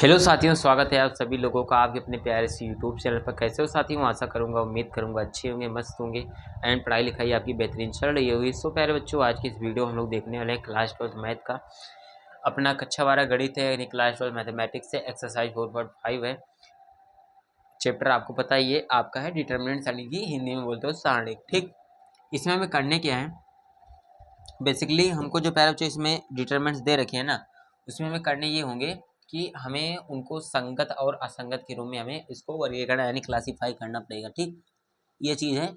Hello साथियों, स्वागत है आप सभी लोगों का आपके अपने प्यारे से यूट्यूब चैनल पर। कैसे हो साथियों? आशा करूंगा, उम्मीद करूंगा अच्छे होंगे, मस्त होंगे एंड पढ़ाई लिखाई आपकी बेहतरीन चल रही होगी। सो प्यारे बच्चों, आज की इस वीडियो हम लोग देखने वाले हैं क्लास 12 मैथ का अपना कक्षा 12 गणित है, यानी क्लास 12 मैथमेटिक्स से एक्सरसाइज 4.5 है। चैप्टर आपको पता ही है आपका है डिटर्मिनेंट्स, यानी कि हिंदी में बोलते हो सारणिक। ठीक, इसमें हमें करने क्या है, बेसिकली हमको जो प्यारे बच्चों इसमें डिटर्मिनेंट्स दे रखे हैं ना, उसमें हमें करने ये होंगे कि हमें उनको संगत और असंगत के रूप में हमें इसको वर्गीकरण यानी क्लासीफाई करना पड़ेगा। ठीक, ये चीज़ है,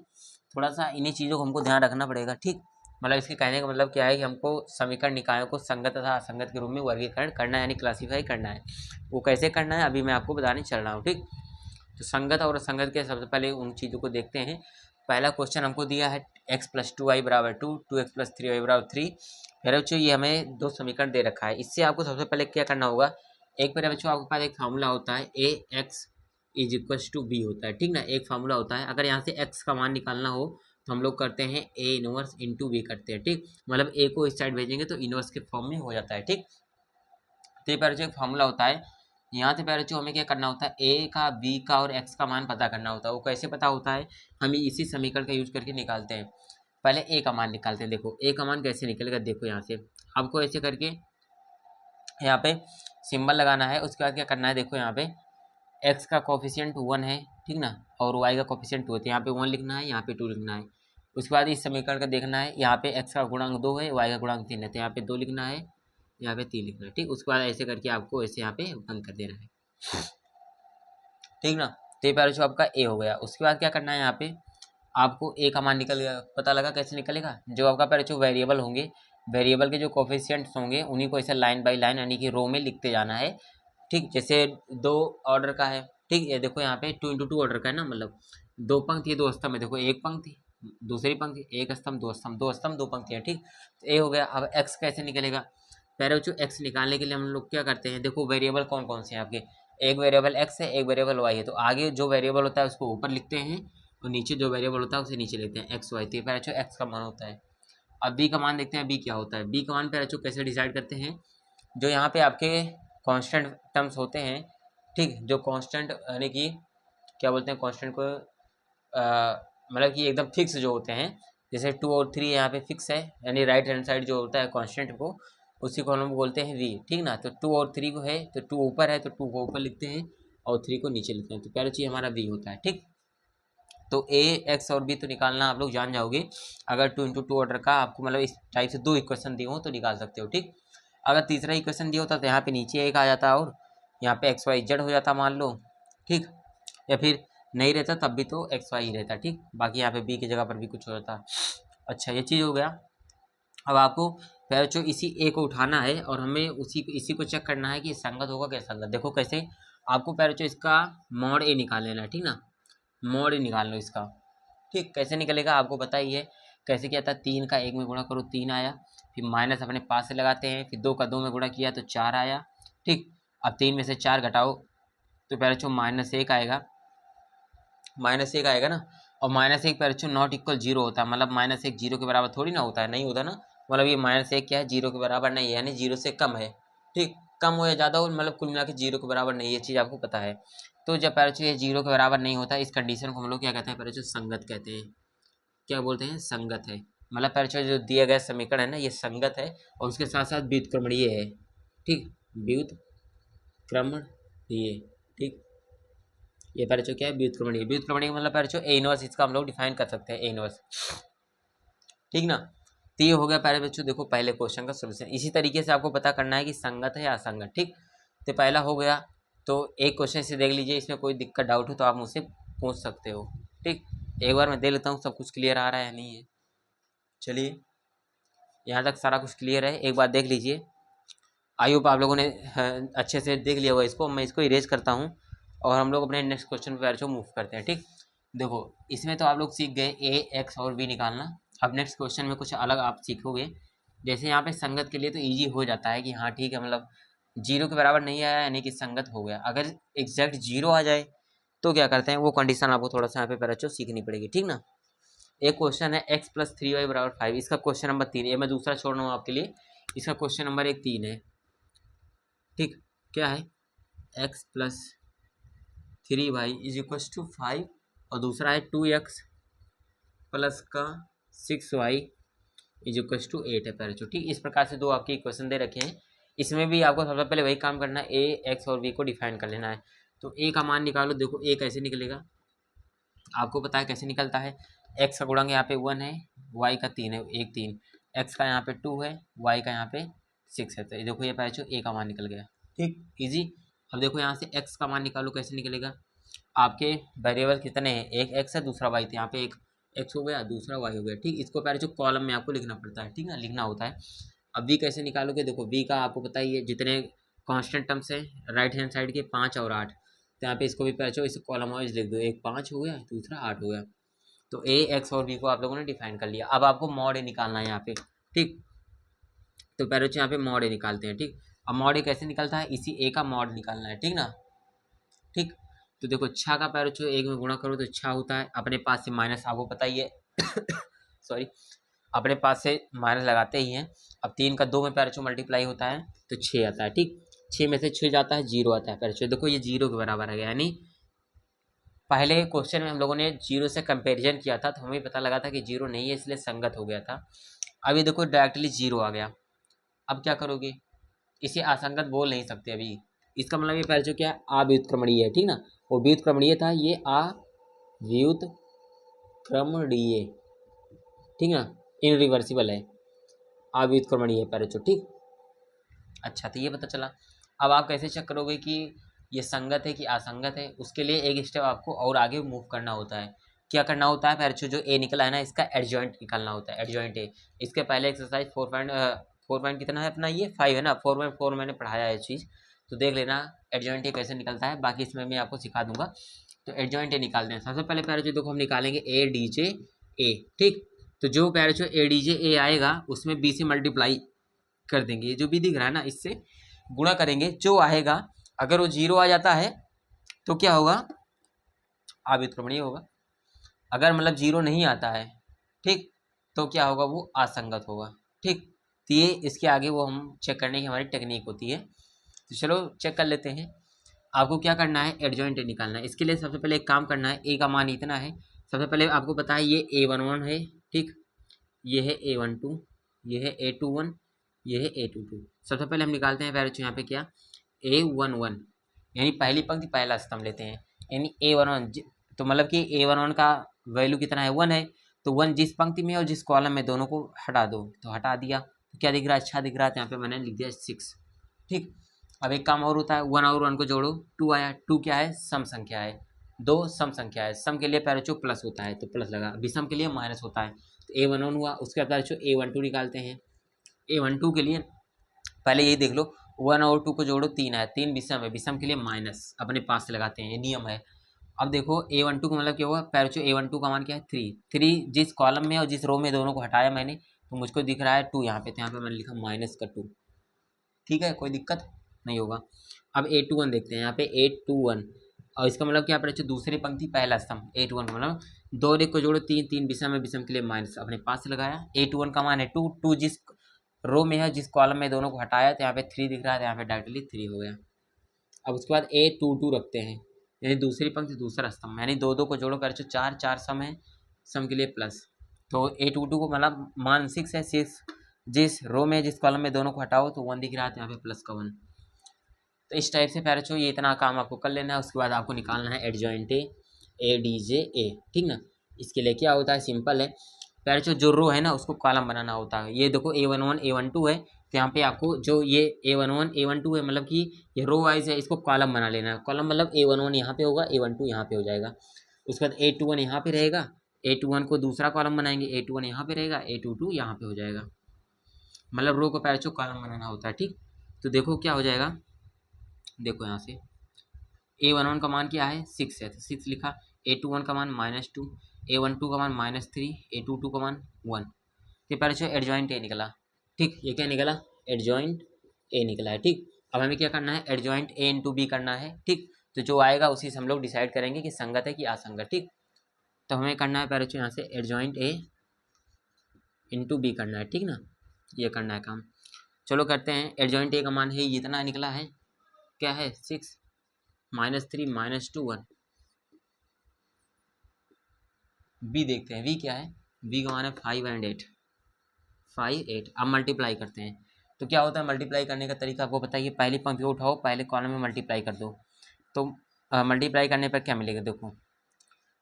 थोड़ा सा इन्हीं चीज़ों को हमको ध्यान रखना पड़ेगा। ठीक, मतलब इसके कहने का मतलब क्या है कि हमको समीकरण निकायों को संगत तथा असंगत के रूप में वर्गीकरण करना है, यानी क्लासीफाई करना है। वो कैसे करना है अभी मैं आपको बताने चल रहा हूँ। ठीक, तो संगत और असंगत के सबसे पहले उन चीज़ों को देखते हैं। पहला क्वेश्चन हमको दिया है x + 2y = 2, 2x + 3y = 3। मेरे बच्चों ये हमें दो समीकरण दे रखा है। इससे आपको सबसे पहले क्या करना होगा, एक मेरे बच्चों आपके पास एक फार्मूला होता है ax = b होता है। ठीक ना, एक फार्मूला होता है। अगर यहाँ से x का मान निकालना हो तो हम लोग करते हैं a इनवर्स × b करते हैं। ठीक, मतलब a को इस साइड भेजेंगे तो इनवर्स के फॉर्म में हो जाता है। ठीक, तो ये जो एक फार्मूला होता है, यहाँ से पहले जो हमें क्या करना होता है, a का, b का और x का मान पता करना होता है। वो कैसे पता होता है, हम इसी समीकरण का यूज करके निकालते हैं। पहले a का मान निकालते हैं। देखो a का मान कैसे निकलेगा, देखो यहाँ से आपको ऐसे करके यहाँ पे सिंबल लगाना है। उसके बाद क्या करना है, देखो यहाँ पे x का कोफिशिएंट 1 है, ठीक ना, और y का कोफिशिएंट 2 है, तो यहाँ पे 1 लिखना है, यहाँ पे 2 लिखना है। उसके बाद इस समीकरण का देखना है, यहाँ पे x का गुणांक 2 है, y का गुणांक 3 है, तो यहाँ पे 2 लिखना है, यहाँ पे 3 लिखना है। ठीक, उसके बाद ऐसे करके आपको ऐसे यहाँ पे बंद कर देना है। ठीक ना, तो ये पहले जो आपका a हो गया। उसके बाद क्या करना है, यहाँ पे आपको a का मान निकल गया। पता लगा कैसे निकलेगा, जो आपका पहले जो वेरिएबल होंगे, वेरिएबल के जो कोफिशिएंट्स होंगे उन्हीं को ऐसे लाइन बाई लाइन यानी कि रो में लिखते जाना है। ठीक, जैसे 2 ऑर्डर का है। ठीक, ये देखो यहाँ पे 2 × 2 ऑर्डर का है ना, मतलब 2 पंक्ति 2 स्तंभ है। देखो एक पंक्ति, दूसरी पंक्ति, एक स्तंभ, 2 स्तंभ, 2 स्तंभ, 2 पंक्तियाँ। ठीक, तो ये हो गया। अब x कैसे निकलेगा, पहले जो x निकालने के लिए हम लोग क्या करते हैं, देखो वेरिएबल कौन कौन से हैं आपके, एक वेरिएबल x है, एक वेरिएबल y है, तो आगे जो वेरिएबल होता है उसको ऊपर लिखते हैं और नीचे जो वेरिएबल होता है उसे नीचे लेते हैं, x y। तो पहले जो x का मान होता है। अब b का मान देखते हैं, b क्या होता है। b का मान पहले जो कैसे डिसाइड करते हैं, जो यहाँ पे आपके कांस्टेंट टर्म्स होते हैं, ठीक, जो कांस्टेंट यानी कि क्या बोलते हैं कांस्टेंट को, मतलब कि एकदम फिक्स जो होते हैं, जैसे 2 और 3 यहाँ पे फिक्स है, यानी राइट हैंड साइड जो होता है कांस्टेंट को, उसी को हम लोग बोलते हैं v। ठीक ना, तो 2 और 3 को है तो 2 ऊपर है तो 2 को ऊपर लिखते हैं और 3 को नीचे लिखते हैं, तो पहला चीज़ हमारा v होता है। ठीक, तो a, x और b तो निकालना आप लोग जान जाओगे। अगर 2 × 2 ऑर्डर का आपको मतलब इस टाइप से 2 इक्वेशन दिए हो तो निकाल सकते हो। ठीक, अगर तीसरा इक्वेशन दिया होता तो यहाँ पे नीचे एक आ जाता और यहाँ पे एक्स वाई जेड हो जाता मान लो। ठीक, या फिर नहीं रहता तब भी तो एक्स वाई ही रहता। ठीक, बाकी यहाँ पे बी की जगह पर भी कुछ हो जाता। अच्छा, ये चीज़ हो गया। अब आपको पहले जो इसी ए को उठाना है और हमें इसी को चेक करना है कि संगत होगा क्या संगत। देखो कैसे, आपको पहले जो इसका मॉड ए निकाल लेना है। ठीक ना, मॉड ए निकाल लो इसका। ठीक, कैसे निकलेगा आपको पता ही है कैसे किया था, 3 का 1 में गुणा करो 3 आया, फिर माइनस अपने पास से लगाते हैं, फिर 2 का 2 में गुणा किया तो 4 आया। ठीक, अब 3 में से 4 घटाओ तो पहले जो -1 आएगा, -1 आएगा ना, और -1 पहले जो नॉट इक्वल 0 होता है, मतलब -1 0 के बराबर थोड़ी ना होता है, नहीं होता ना, मतलब ये -1 क्या है, 0 के बराबर नहीं है, यानी 0 से कम है। ठीक, कम हो या ज़्यादा हो, मतलब कुल मिला के 0 के बराबर नहीं है, ये चीज़ आपको पता है। तो जब पहले ये 0 के बराबर नहीं होता, इस कंडीशन को हम लोग क्या कहते हैं, पहले जो संगत कहते हैं। क्या बोलते हैं, संगत है। मतलब पहले जो दिया गया समीकरण है ना, ये संगत है और उसके साथ साथ व्युत्क्रमणीय है। ठीक, व्युत्क्रमणीय। ठीक, ये पहले जो क्या है, व्युत्क्रमणीय। व्युत्क्रमणीय मतलब पहले जो ए इनवर्स, इसका हम लोग डिफाइन कर सकते हैं, ए इनवर्स। ठीक ना, तो ये हो गया पहले बच्चों, देखो पहले क्वेश्चन का सोल्यूशन। इसी तरीके से आपको पता करना है कि संगत है या असंगत। ठीक, तो पहला हो गया। तो एक क्वेश्चन से देख लीजिए, इसमें कोई दिक्कत डाउट हो तो आप मुझसे पूछ सकते हो। ठीक, एक बार मैं देख लेता हूँ सब कुछ क्लियर आ रहा है या नहीं है। चलिए, यहाँ तक सारा कुछ क्लियर है, एक बार देख लीजिए। आई होप आप लोगों ने अच्छे से देख लिया होगा इसको। मैं इसको इरेज करता हूँ और हम लोग अपने नेक्स्ट क्वेश्चन पर जो मूव करते हैं। ठीक, देखो इसमें तो आप लोग सीख गए ए, एक्स और बी निकालना। अब नेक्स्ट क्वेश्चन में कुछ अलग आप सीखोगे। जैसे यहाँ पे संगत के लिए तो ईजी हो जाता है कि हाँ ठीक है, मतलब 0 के बराबर नहीं आया यानी कि संगत हो गया। अगर एग्जैक्ट 0 आ जाए तो क्या करते हैं, वो कंडीशन आपको थोड़ा सा यहाँ पे पहले सीखनी पड़ेगी। ठीक ना, एक क्वेश्चन है x + 3y = 5, इसका क्वेश्चन नंबर 3, ये मैं दूसरा छोड़ रहा हूँ आपके लिए। इसका क्वेश्चन नंबर 1 3 है। ठीक, क्या है, X plus 3y is equal to 5 और दूसरा है 2x प्लस का 6y इज इक्व टू 8 है पैरेचो। ठीक, इस प्रकार से दो आपके इक्वेशन दे रखे हैं। इसमें भी आपको सबसे पहले वही काम करना है, ए एक्स और वी को डिफाइन कर लेना है। तो ए का मान निकालो। देखो ए कैसे निकलेगा, आपको पता है कैसे निकलता है। एक्स का गुणांक यहाँ पे 1 है, वाई का 3 है, 1 3, एक्स का यहाँ पे 2 है, वाई का यहाँ पे 6 है। तो देखो ये पैरेचो ए का मान निकल गया। ठीक, इजी। अब देखो यहाँ से एक्स का मान निकालो, कैसे निकलेगा। आपके वेरिएबल कितने हैं, एक एक्स है दूसरा वाई, तो यहाँ पे एक एक्स हो गया दूसरा वाई हो गया। ठीक, इसको पहले जो कॉलम में आपको लिखना पड़ता है, ठीक है, लिखना होता है। अब वी कैसे निकालोगे, देखो वी का आपको पता ही है, जितने कांस्टेंट टर्म्स है राइट हैंड साइड के 5 और 8, तो यहाँ पे इसको भी पहले इसे कॉलम वाइज लिख दो, एक 5 हो गया दूसरा 8 हो गया। तो ए एक्स और वी को आप लोगों ने डिफाइन कर लिया। अब आपको मॉड ए निकालना है यहाँ पे। ठीक, तो पहले यहाँ पे मॉड ए निकालते हैं। ठीक, अब मॉड ए कैसे निकलता है, इसी ए का मॉड निकालना है, ठीक ना। ठीक, तो देखो 6 का पैरेचो 1 में गुणा करो तो 6 होता है, अपने पास से माइनस आपको पता ही है सॉरी, अपने पास से माइनस लगाते ही हैं। अब 3 का 2 में पैरेचो मल्टीप्लाई होता है तो 6 आता है। ठीक, 6 में से 6 जाता है 0 आता है पैरेचो। देखो ये 0 के बराबर आ गया, यानी पहले क्वेश्चन में हम लोगों ने 0 से कंपेरिजन किया था तो हमें पता लगा था कि 0 नहीं है, इसलिए संगत हो गया था। अब ये देखो डायरेक्टली 0 आ गया। अब क्या करोगे, इसे असंगत बोल नहीं सकते अभी। इसका मतलब ये पैरेचो क्या है, अव्युत्क्रमणीय है, ठीक ना। वो व्युत्क्रमणीय था, ये अव्युत्क्रमणीय, ठीक ना, इनरिवर्सिबल है, अव्युत्क्रमणीय है पैरेचो। ठीक, अच्छा तो ये पता चला। अब आप कैसे चेक करोगे कि ये संगत है कि असंगत है, उसके लिए एक स्टेप आपको और आगे मूव करना होता है। क्या करना होता है, पैरेचो जो ए निकला है ना, इसका एडजॉइंट निकालना होता है, एडजॉइंट ए। इसके पहले एक्सरसाइज 4 पॉइंट कितना है अपना, ये 5 है ना, 4.4 मैंने पढ़ाया है चीज़, तो देख लेना एडजॉइंट ए कैसे निकलता है, बाकी इसमें मैं आपको सिखा दूंगा। तो एडजॉइंट ए निकालते हैं। सबसे पहले पैरेचो देखो हम निकालेंगे ए डी जे ए। ठीक, तो जो पैरेचो ए डी जे ए आएगा उसमें बी से मल्टीप्लाई कर देंगे, ये जो भी दिख रहा है ना इससे गुणा करेंगे, जो आएगा अगर वो 0 आ जाता है तो क्या होगा, अव्युत्क्रमणीय होगा। अगर मतलब 0 नहीं आता है, ठीक, तो क्या होगा, वो असंगत होगा। ठीक, तो ये इसके आगे वो हम चेक करने की हमारी टेक्निक होती है। तो चलो चेक कर लेते हैं। आपको क्या करना है, एडजॉइंट निकालना है। इसके लिए सबसे पहले एक काम करना है, ए का मान इतना है। सबसे पहले आपको पता है ये A11 है, ठीक, ये है A12, ये है A21, ये है A22। सबसे पहले हम निकालते हैं पैरेचो यहाँ पे क्या, A11, यानी पहली पंक्ति पहला स्तंभ लेते हैं, यानी A11। तो मतलब कि A11 का वैल्यू कितना है, 1 है। तो 1 जिस पंक्ति में और जिस कॉलम में, दोनों को हटा दो, तो हटा दिया तो क्या दिख रहा है, अच्छा दिख रहा है, तो यहाँ पे मैंने लिख दिया 6। ठीक, अब एक काम और होता है, 1 और 1 को जोड़ो, 2 आया। 2 क्या है, सम संख्या है, दो सम संख्या है। सम के लिए पैरेचो प्लस होता है तो प्लस लगा, विषम के लिए माइनस होता है। तो A11 हुआ, उसके बाद पैरेचो A12 निकालते हैं। A12 के लिए पहले यही देख लो, 1 और 2 को जोड़ो, 3 आया, 3 विषम है, विषम के लिए माइनस अपने पास से लगाते हैं, ये नियम है। अब देखो A12 का मतलब क्या हुआ, पैरेचो A12 का मान क्या है, 3। 3 जिस कॉलम में और जिस रो में, दोनों को हटाया मैंने, तो मुझको दिख रहा है 2 यहाँ पे, तो यहाँ पे मैंने लिखा -2। ठीक है, कोई दिक्कत नहीं होगा। अब A21 देखते हैं, यहाँ पे A21, और इसका मतलब क्या पैरेचो, दूसरी पंक्ति पहला स्तंभ। A21 का मतलब 2 और 1 को जोड़ो, 3, 3 विषम है, विषम के लिए माइनस अपने पास से लगाया। A21 का मान है 2, 2 जिस रो में है, जिस कॉलम में, दोनों को हटाया, तो यहाँ पे 3 दिख रहा है, तो यहाँ पे डायरेक्टली 3 हो गया। अब उसके बाद A22 रखते हैं, यानी दूसरी पंक्ति दूसरा स्तंभ, यानी 2 2 को जोड़ो पैरेचो 4, 4 सम है, सम के लिए प्लस। तो A22 को मतलब मान 6 है, 6 जिस रो में जिस कॉलम में, दोनों को हटाओ तो 1 दिख रहा है, तो यहाँ पे प्लस का 1। तो इस टाइप से पैरेचो ये इतना काम आपको कर लेना है। उसके बाद आपको निकालना है एडजॉइंट ए डी जे ए, ठीक ना। इसके लिए क्या होता है, सिंपल है, पैरेचो जो रो है ना उसको कॉलम बनाना होता है। ये देखो A11 A12 है, तो यहाँ पे आपको जो ये A11 A12 है, मतलब कि ये रो वाइज है, इसको कॉलम बना लेना है। कॉलम मतलब A11 यहाँ पे होगा, A12 यहाँ पे हो जाएगा। उसके बाद A21 यहाँ पे रहेगा, A21 को दूसरा कॉलम बनाएंगे, A21 यहाँ पे रहेगा, A22 यहाँ पे हो जाएगा। मतलब रो को पैरेचो कॉलम बनाना होता है। ठीक, तो देखो क्या हो जाएगा, देखो यहाँ से A11 का मान क्या है, 6 है, तो 6 लिखा। A21 का मान -2, A12 का मान -3, A22 का मान 1। तो पैरेचो एडजॉइंट ए निकला। ठीक, ये क्या निकला, एडजॉइंट ए निकला है। ठीक, अब हमें क्या करना है, एडजॉइंट ए इंटू बी करना है। ठीक, तो जो आएगा उसी से हम लोग डिसाइड करेंगे कि संगत है कि असंगत। ठीक, तो हमें करना है पैरेचो यहाँ से एडजॉइंट ए इंटू बी करना है, ठीक ना, ये करना है काम। चलो करते हैं। एडजॉइंट ए का मान है, इतना निकला है, क्या है 6। -3 -2 1। बी देखते हैं, वी क्या है, वी का मान है 5 एंड 8, 5 8। अब मल्टीप्लाई करते हैं, तो क्या होता है मल्टीप्लाई करने का तरीका आपको पता है कि पहली पंक्ति को उठाओ, पहले कॉलम में मल्टीप्लाई कर दो। तो मल्टीप्लाई करने पर क्या मिलेगा, देखो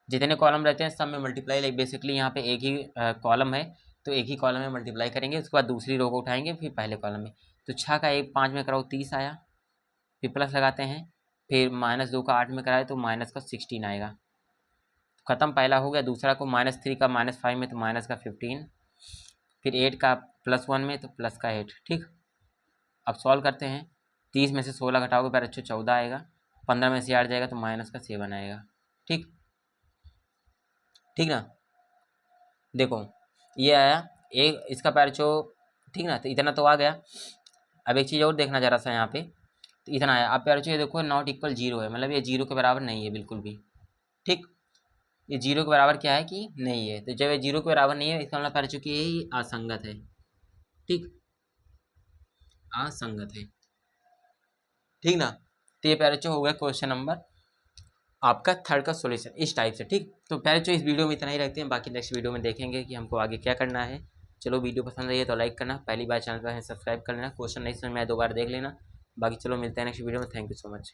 जितने कॉलम रहते हैं सब में मल्टीप्लाई, लाइक बेसिकली यहाँ पे एक ही कॉलम है तो एक ही कॉलम में मल्टीप्लाई करेंगे, उसके बाद दूसरी रो को उठाएंगे फिर पहले कॉलम में। तो 6 का 1 5 में कराओ 30 आया, फिर प्लस लगाते हैं, फिर -2 का 8 में कराए तो माइनस का 16 आएगा। ख़त्म, पहला हो गया। दूसरा को -3 का -5 में तो माइनस का 15, फिर 8 का +1 में तो प्लस का 8। ठीक, अब सॉल्व करते हैं। 30 में से 16 घटाओगे पर अच्छे 14 आएगा, 15 में से 8 जाएगा तो माइनस का 7 आएगा। ठीक, ठीक ना, देखो ये आया एक, इसका पैरचो, ठीक ना, तो इतना तो आ गया। अब एक चीज़ और देखना जरा सा यहाँ पे, तो इतना आया। अब पैरचो ये देखो नॉट इक्वल 0 है, मतलब ये 0 के बराबर नहीं है बिल्कुल भी। ठीक, ये 0 के बराबर क्या है कि नहीं है, तो जब ये 0 के बराबर नहीं है इसका मतलब पैरचो कि ये असंगत है। ठीक, असंगत है, ठीक ना। तो ये पैरचो हो गया क्वेश्चन नंबर आपका 3 का सॉल्यूशन इस टाइप से। ठीक, तो पैरचो इस वीडियो में इतना ही रखते हैं, बाकी नेक्स्ट वीडियो में देखेंगे कि हमको आगे क्या करना है। चलो वीडियो पसंद आई है तो लाइक करना, पहली बार चैनल पर है सब्सक्राइब कर लेना, क्वेश्चन नहीं समझ में आए दोबारा देख लेना। बाकी चलो मिलते हैं नेक्स्ट वीडियो में, थैंक यू सो मच।